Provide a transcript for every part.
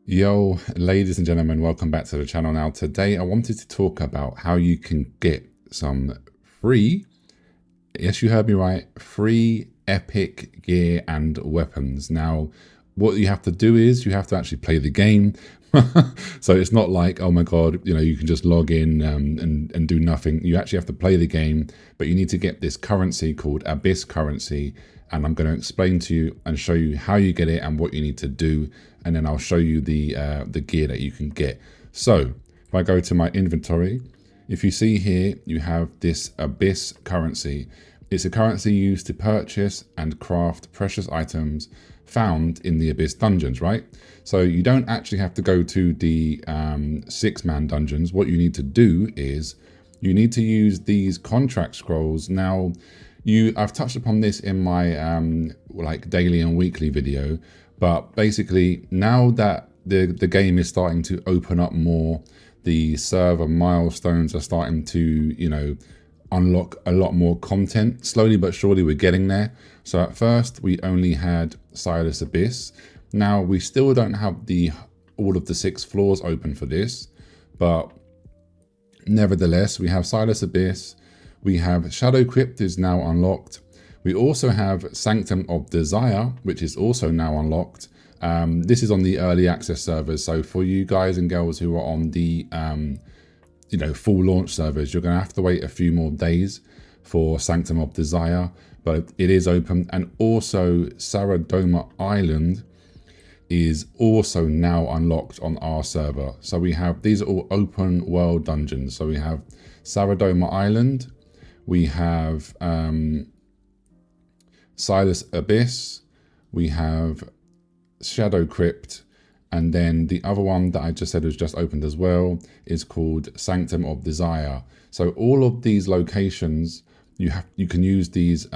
Yo, ladies and gentlemen, welcome back to the channel. Now, today I wanted to talk about how you can get some free, yes, you heard me right, free epic gear and weapons. Now, what you have to do is you have to actually play the game. So it's not like, oh my God, you can just log in and do nothing. You actually have to play the game, but you need to get this currency called Abyss currency. And I'm going to explain to you and show you how you get it and what you need to do. And then I'll show you the gear that you can get. So if I go to my inventory, if you see here, you have this Abyss currency. It's a currency used to purchase and craft precious items found in the Abyss dungeons, right? So you don't actually have to go to the 6-man dungeons. What you need to do is you need to use these contract scrolls. Now, I've touched upon this in my like daily and weekly video, but basically now that the game is starting to open up more, the server milestones are starting to, unlock a lot more content. Slowly but surely we're getting there. So at first we only had Silas Abyss. Now we still don't have all of the 6 floors open for this, but nevertheless we have Silas Abyss. We have Shadow Crypt is now unlocked. We also have Sanctum of Desire, which is also now unlocked. This is on the early access servers. So for you guys and girls who are on the full launch servers, you're going to have to wait a few more days for Sanctum of Desire, but it is open. And also Saradoma Island is also now unlocked on our server. So we have, these are all open world dungeons. So we have Saradoma Island, we have Silas Abyss, we have Shadow Crypt, and then the other one that I just said was just opened as well is called Sanctum of Desire. So all of these locations, you can use these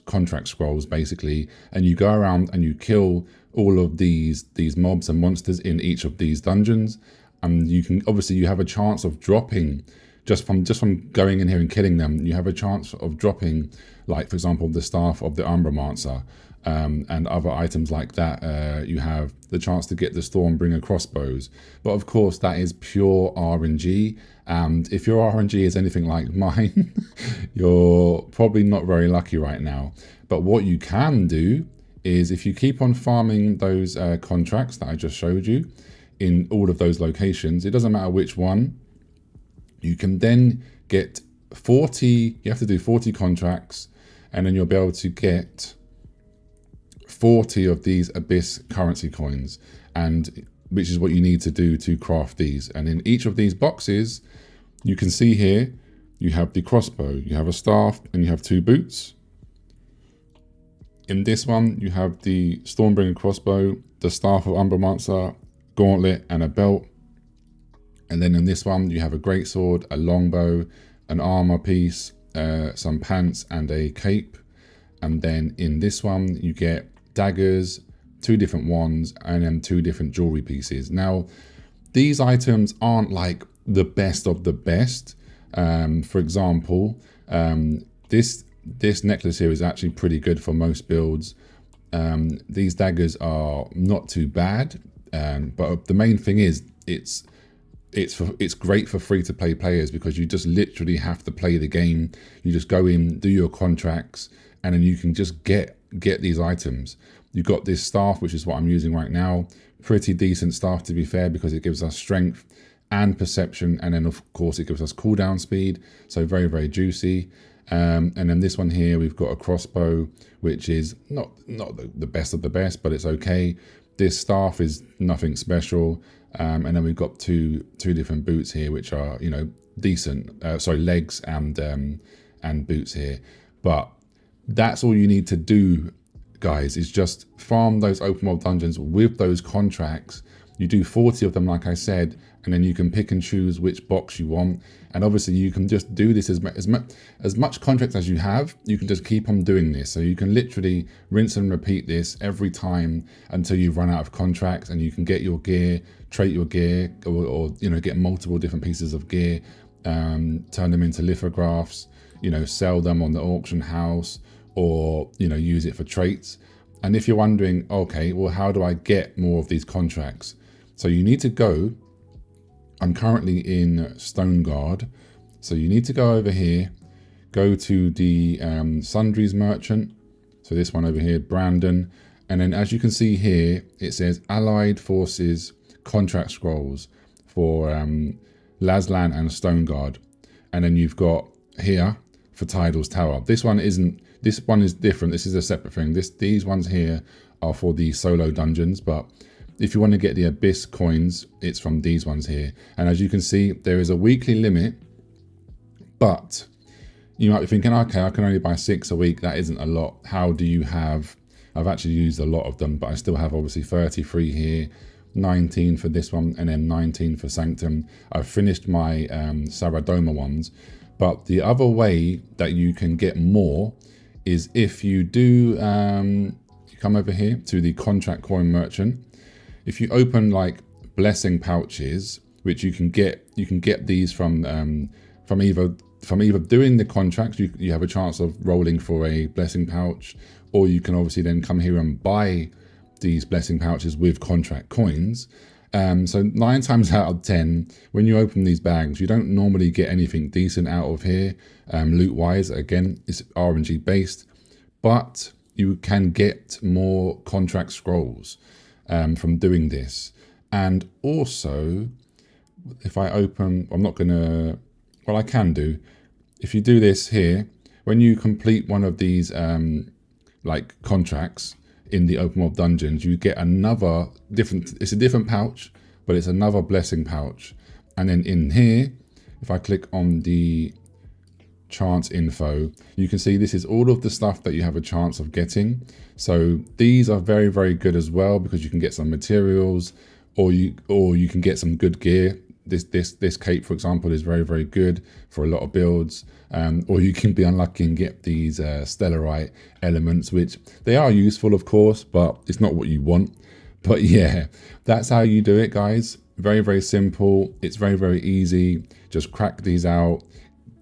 contract scrolls basically, and you go around and you kill all of these mobs and monsters in each of these dungeons, and you can obviously you have a chance of dropping just from going in here and killing them. You have a chance of dropping, like for example, the staff of the Umbromancer. And other items like that. You have the chance to get the Stormbringer crossbows, but of course that is pure RNG, and if your RNG is anything like mine, you're probably not very lucky right now. But what you can do is, if you keep on farming those contracts that I just showed you in all of those locations, it doesn't matter which one, you can then get 40, you have to do 40 contracts, and then you'll be able to get 40 of these Abyss currency coins, and which is what you need to do to craft these. And in each of these boxes, you can see here, you have the crossbow, you have a staff, and you have 2 boots. In this one, you have the Stormbringer crossbow, the staff of Umbromancer, gauntlet, and a belt. And then in this one, you have a greatsword, a longbow, an armor piece, some pants, and a cape. And then in this one, you get daggers, 2 different wands, and then 2 different jewelry pieces. Now, these items aren't like the best of the best. For example, this necklace here is actually pretty good for most builds. These daggers are not too bad, but the main thing is it's great for free-to-play players, because you just literally have to play the game. You just go in, do your contracts, and then you can just get these items. You've got this staff, which is what I'm using right now. Pretty decent staff, to be fair, because it gives us strength and perception, and then of course it gives us cooldown speed, so very, very juicy. And then this one here, we've got a crossbow, which is not the best of the best, but it's okay. This staff is nothing special. And then we've got two different boots here, which are, decent. Sorry, legs and boots here. But that's all you need to do, guys, is just farm those open world dungeons with those contracts. You do 40 of them, like I said, and then you can pick and choose which box you want. And obviously you can just do this as much contracts as you have. You can just keep on doing this. So you can literally rinse and repeat this every time until you run out of contracts, and you can get your gear, trait your gear, or get multiple different pieces of gear, turn them into lithographs, sell them on the auction house, or use it for traits. And if you're wondering, okay, well, how do I get more of these contracts? So you need to go, I'm currently in Stone Guard. So you need to go over here, go to the Sundries Merchant. So this one over here, Brandon. And then as you can see here, it says Allied Forces contract scrolls for Laslan and Stone Guard. And then you've got here for Tidal's Tower. This one is different. This is a separate thing. These ones here are for the solo dungeons, but if you want to get the Abyss coins, it's from these ones here. And as you can see, there is a weekly limit, but you might be thinking, okay, I can only buy 6 a week. That isn't a lot. How do you have, I've actually used a lot of them, but I still have obviously 33 here, 19 for this one, and then 19 for Sanctum. I've finished my Saradoma ones, but the other way that you can get more is if you do, you come over here to the contract coin merchant. If you open like blessing pouches, which you can get these from either doing the contracts, you have a chance of rolling for a blessing pouch, or you can obviously then come here and buy these blessing pouches with contract coins. So 9 times out of 10, when you open these bags, you don't normally get anything decent out of here, loot wise. Again, it's RNG based, but you can get more contract scrolls from doing this. And also, if I open, I'm not gonna, well, I can do. If you do this here, when you complete one of these like contracts in the open world dungeons, you get another different, it's a different pouch, but it's another blessing pouch. And then in here, if I click on the chance info, you can see this is all of the stuff that you have a chance of getting. So these are very, very good as well, because you can get some materials, or you can get some good gear. This cape, for example, is very, very good for a lot of builds. Or you can be unlucky and get these stellarite elements, which they are useful, of course, but it's not what you want. But yeah, that's how you do it, guys. Very, very simple. It's very, very easy. Just crack these out.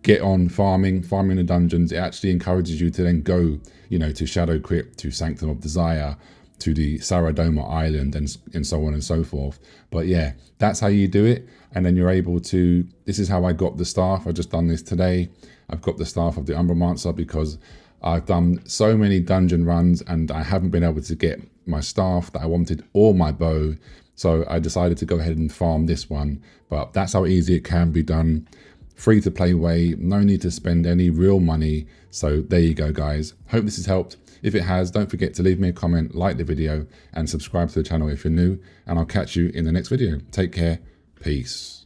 Get on farming the dungeons. It actually encourages you to then go, you know, to Shadow Crypt, to Sanctum of Desire, to the Saradoma Island, and so on and so forth. But yeah, that's how you do it. And then you're able to, this is how I got the staff. I've just done this today. I've got the staff of the Umbromancer because I've done so many dungeon runs and I haven't been able to get my staff that I wanted or my bow. So I decided to go ahead and farm this one. But that's how easy it can be done. Free to play way, no need to spend any real money. So there you go, guys. Hope this has helped. If it has, don't forget to leave me a comment, like the video, and subscribe to the channel if you're new. And I'll catch you in the next video. Take care. Peace.